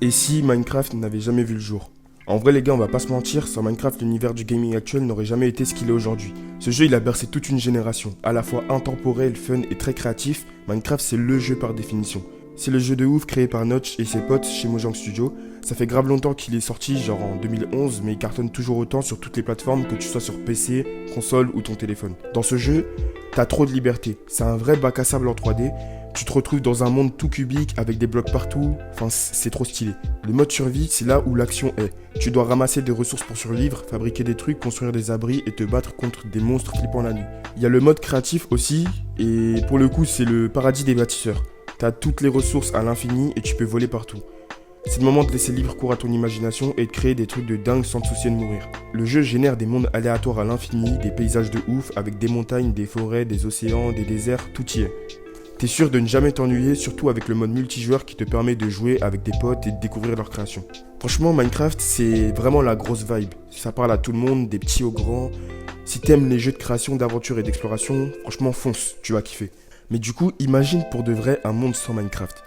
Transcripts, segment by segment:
Et si Minecraft n'avait jamais vu le jour? En vrai les gars, on va pas se mentir, sans Minecraft, l'univers du gaming actuel n'aurait jamais été ce qu'il est aujourd'hui. Ce jeu il a bercé toute une génération, à la fois intemporel, fun et très créatif. Minecraft c'est le jeu par définition. C'est le jeu de ouf créé par Notch et ses potes chez Mojang Studio. Ça fait grave longtemps qu'il est sorti, genre en 2011, mais il cartonne toujours autant sur toutes les plateformes, que tu sois sur PC, console ou ton téléphone. Dans ce jeu, t'as trop de liberté. C'est un vrai bac à sable en 3D. Tu te retrouves dans un monde tout cubique avec des blocs partout. Enfin, c'est trop stylé. Le mode survie, c'est là où l'action est. Tu dois ramasser des ressources pour survivre, fabriquer des trucs, construire des abris et te battre contre des monstres flippants la nuit. Il y a le mode créatif aussi, et pour le coup, c'est le paradis des bâtisseurs. T'as toutes les ressources à l'infini et tu peux voler partout. C'est le moment de laisser libre cours à ton imagination et de créer des trucs de dingue sans te soucier de mourir. Le jeu génère des mondes aléatoires à l'infini, des paysages de ouf avec des montagnes, des forêts, des océans, des déserts, tout y est. T'es sûr de ne jamais t'ennuyer, surtout avec le mode multijoueur qui te permet de jouer avec des potes et de découvrir leur création. Franchement, Minecraft, c'est vraiment la grosse vibe. Ça parle à tout le monde, des petits aux grands. Si t'aimes les jeux de création, d'aventure et d'exploration, franchement fonce, tu vas kiffer. Mais du coup, imagine pour de vrai un monde sans Minecraft.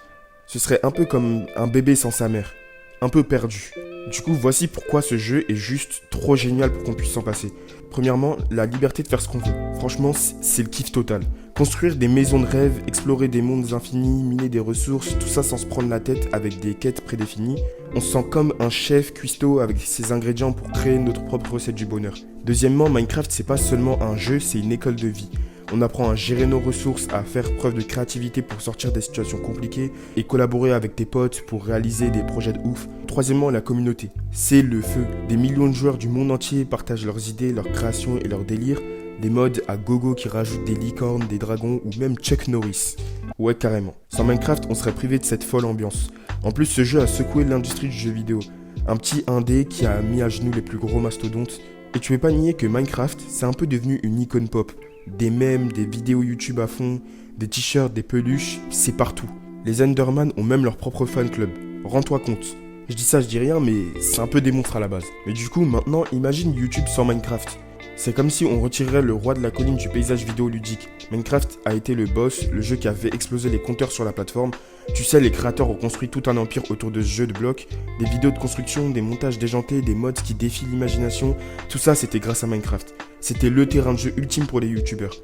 Ce serait un peu comme un bébé sans sa mère, un peu perdu. Du coup, voici pourquoi ce jeu est juste trop génial pour qu'on puisse s'en passer. Premièrement, la liberté de faire ce qu'on veut. Franchement, c'est le kiff total. Construire des maisons de rêve, explorer des mondes infinis, miner des ressources, tout ça sans se prendre la tête avec des quêtes prédéfinies. On se sent comme un chef cuistot avec ses ingrédients pour créer notre propre recette du bonheur. Deuxièmement, Minecraft, c'est pas seulement un jeu, c'est une école de vie. On apprend à gérer nos ressources, à faire preuve de créativité pour sortir des situations compliquées et collaborer avec tes potes pour réaliser des projets de ouf. Troisièmement, la communauté. C'est le feu. Des millions de joueurs du monde entier partagent leurs idées, leurs créations et leurs délires. Des mods à gogo qui rajoutent des licornes, des dragons ou même Chuck Norris. Ouais, carrément. Sans Minecraft, on serait privé de cette folle ambiance. En plus, ce jeu a secoué l'industrie du jeu vidéo. Un petit indé qui a mis à genoux les plus gros mastodontes. Et tu peux pas nier que Minecraft, c'est un peu devenu une icône pop. Des mèmes, des vidéos YouTube à fond, des t-shirts, des peluches, c'est partout. Les Enderman ont même leur propre fan club. Rends-toi compte. Je dis ça, je dis rien, mais c'est un peu des monstres à la base. Mais du coup, maintenant, imagine YouTube sans Minecraft. C'est comme si on retirait le roi de la colline du paysage vidéoludique. Minecraft a été le boss, le jeu qui a fait exploser les compteurs sur la plateforme. Tu sais, les créateurs ont construit tout un empire autour de ce jeu de blocs. Des vidéos de construction, des montages déjantés, des mods qui défient l'imagination. Tout ça, c'était grâce à Minecraft. C'était le terrain de jeu ultime pour les youtubeurs.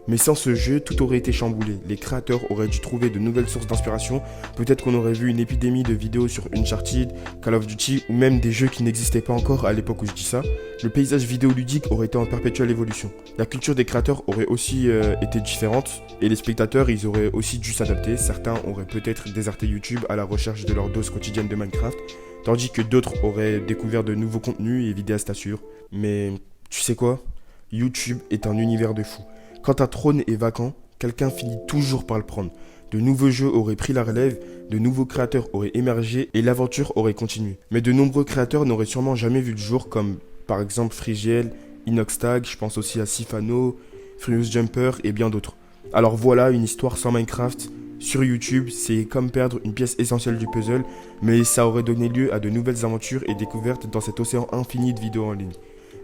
Mais sans ce jeu, tout aurait été chamboulé. Les créateurs auraient dû trouver de nouvelles sources d'inspiration. Peut-être qu'on aurait vu une épidémie de vidéos sur Uncharted, Call of Duty, ou même des jeux qui n'existaient pas encore à l'époque où je dis ça. Le paysage vidéoludique aurait été en perpétuelle évolution. La culture des créateurs aurait aussi été différente, et les spectateurs, ils auraient aussi dû s'adapter. Certains auraient peut-être déserté YouTube à la recherche de leur dose quotidienne de Minecraft, tandis que d'autres auraient découvert de nouveaux contenus et vidéastes assurent. Mais tu sais quoi ? YouTube est un univers de fou. Quand un trône est vacant, quelqu'un finit toujours par le prendre. De nouveaux jeux auraient pris la relève, de nouveaux créateurs auraient émergé et l'aventure aurait continué. Mais de nombreux créateurs n'auraient sûrement jamais vu le jour, comme par exemple Frigiel, Inoxtag, je pense aussi à Sifano, Furious Jumper et bien d'autres. Alors voilà une histoire sans Minecraft. Sur YouTube, c'est comme perdre une pièce essentielle du puzzle, mais ça aurait donné lieu à de nouvelles aventures et découvertes dans cet océan infini de vidéos en ligne.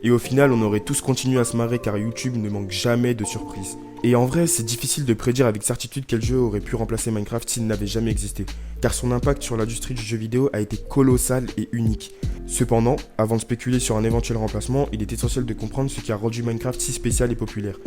Et au final, on aurait tous continué à se marrer car YouTube ne manque jamais de surprises. Et en vrai, c'est difficile de prédire avec certitude quel jeu aurait pu remplacer Minecraft s'il n'avait jamais existé, car son impact sur l'industrie du jeu vidéo a été colossal et unique. Cependant, avant de spéculer sur un éventuel remplacement, il est essentiel de comprendre ce qui a rendu Minecraft si spécial et populaire.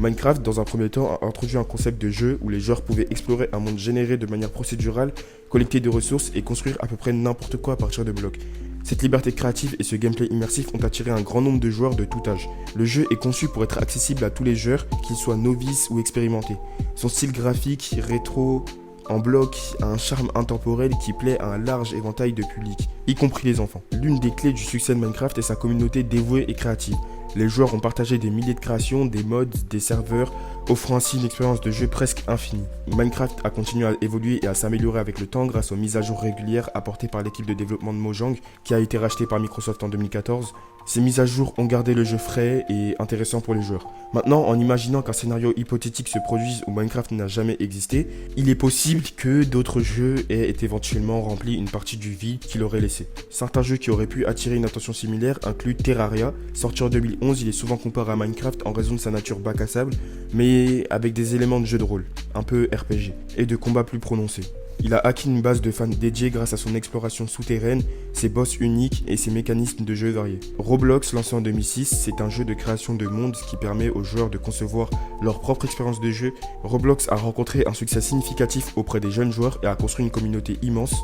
Minecraft, dans un premier temps, a introduit un concept de jeu où les joueurs pouvaient explorer un monde généré de manière procédurale, collecter des ressources et construire à peu près n'importe quoi à partir de blocs. Cette liberté créative et ce gameplay immersif ont attiré un grand nombre de joueurs de tout âge. Le jeu est conçu pour être accessible à tous les joueurs, qu'ils soient novices ou expérimentés. Son style graphique, rétro, en bloc, a un charme intemporel qui plaît à un large éventail de publics, y compris les enfants. L'une des clés du succès de Minecraft est sa communauté dévouée et créative. Les joueurs ont partagé des milliers de créations, des mods, des serveurs, offrant ainsi une expérience de jeu presque infinie. Minecraft a continué à évoluer et à s'améliorer avec le temps grâce aux mises à jour régulières apportées par l'équipe de développement de Mojang, qui a été rachetée par Microsoft en 2014. Ces mises à jour ont gardé le jeu frais et intéressant pour les joueurs. Maintenant, en imaginant qu'un scénario hypothétique se produise où Minecraft n'a jamais existé, il est possible que d'autres jeux aient éventuellement rempli une partie du vide qu'il aurait laissé. Certains jeux qui auraient pu attirer une attention similaire incluent Terraria. Sorti en 2011, il est souvent comparé à Minecraft en raison de sa nature bac à sable, mais avec des éléments de jeu de rôle, un peu RPG, et de combat plus prononcés. Il a acquis une base de fans dédiée grâce à son exploration souterraine, ses boss uniques et ses mécanismes de jeu variés. Roblox, lancé en 2006, c'est un jeu de création de mondes qui permet aux joueurs de concevoir leur propre expérience de jeu. Roblox a rencontré un succès significatif auprès des jeunes joueurs et a construit une communauté immense.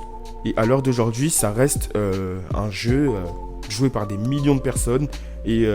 Et à l'heure d'aujourd'hui, ça reste un jeu joué par des millions de personnes et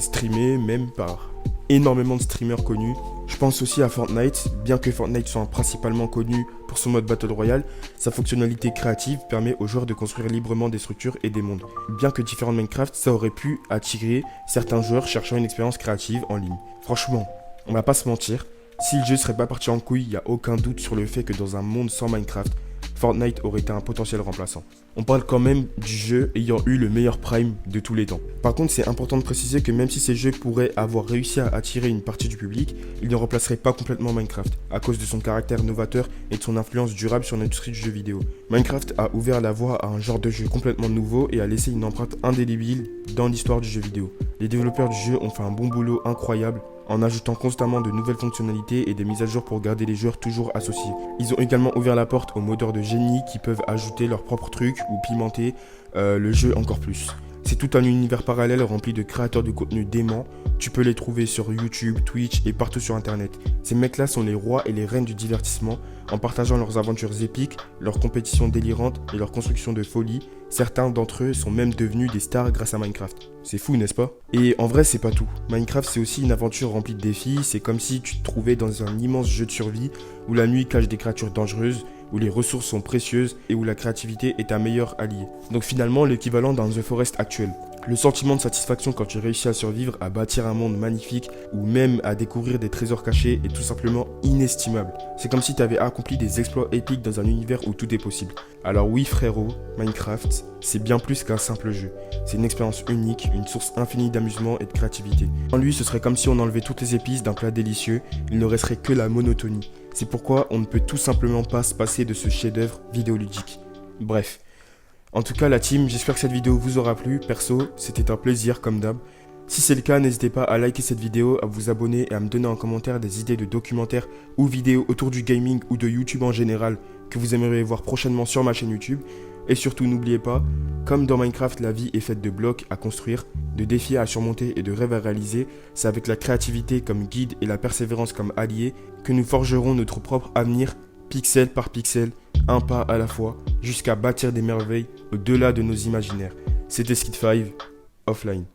streamé même par énormément de streamers connus. Je pense aussi à Fortnite. Bien que Fortnite soit principalement connu pour son mode Battle Royale, sa fonctionnalité créative permet aux joueurs de construire librement des structures et des mondes. Bien que différent de Minecraft, ça aurait pu attirer certains joueurs cherchant une expérience créative en ligne. Franchement, on va pas se mentir, si le jeu serait pas parti en couille, il n'y a aucun doute sur le fait que dans un monde sans Minecraft, Fortnite aurait été un potentiel remplaçant. On parle quand même du jeu ayant eu le meilleur prime de tous les temps. Par contre, c'est important de préciser que même si ces jeux pourraient avoir réussi à attirer une partie du public, ils ne remplaceraient pas complètement Minecraft, à cause de son caractère novateur et de son influence durable sur l'industrie du jeu vidéo. Minecraft a ouvert la voie à un genre de jeu complètement nouveau et a laissé une empreinte indélébile dans l'histoire du jeu vidéo. Les développeurs du jeu ont fait un bon boulot incroyable, en ajoutant constamment de nouvelles fonctionnalités et des mises à jour pour garder les joueurs toujours associés. Ils ont également ouvert la porte aux modeurs de génie qui peuvent ajouter leurs propres trucs ou pimenter le jeu encore plus. C'est tout un univers parallèle rempli de créateurs de contenu déments. Tu peux les trouver sur YouTube, Twitch et partout sur internet. Ces mecs-là sont les rois et les reines du divertissement. En partageant leurs aventures épiques, leurs compétitions délirantes et leurs constructions de folie, certains d'entre eux sont même devenus des stars grâce à Minecraft. C'est fou, n'est-ce pas? Et en vrai, c'est pas tout. Minecraft, c'est aussi une aventure remplie de défis. C'est comme si tu te trouvais dans un immense jeu de survie où la nuit cache des créatures dangereuses, où les ressources sont précieuses et où la créativité est ta meilleure alliée. Donc finalement, l'équivalent d'un The Forest actuel. Le sentiment de satisfaction quand tu réussis à survivre, à bâtir un monde magnifique ou même à découvrir des trésors cachés est tout simplement inestimable. C'est comme si tu avais accompli des exploits épiques dans un univers où tout est possible. Alors oui frérot, Minecraft, c'est bien plus qu'un simple jeu. C'est une expérience unique, une source infinie d'amusement et de créativité. En lui, ce serait comme si on enlevait toutes les épices d'un plat délicieux, il ne resterait que la monotonie. C'est pourquoi on ne peut tout simplement pas se passer de ce chef-d'œuvre vidéoludique. Bref. En tout cas la team, j'espère que cette vidéo vous aura plu. Perso, c'était un plaisir comme d'hab. Si c'est le cas, n'hésitez pas à liker cette vidéo, à vous abonner et à me donner en commentaire des idées de documentaires ou vidéos autour du gaming ou de YouTube en général que vous aimeriez voir prochainement sur ma chaîne YouTube. Et surtout, n'oubliez pas, comme dans Minecraft, la vie est faite de blocs à construire, de défis à surmonter et de rêves à réaliser. C'est avec la créativité comme guide et la persévérance comme allié que nous forgerons notre propre avenir, pixel par pixel, un pas à la fois, jusqu'à bâtir des merveilles au-delà de nos imaginaires. C'était Skid5, offline.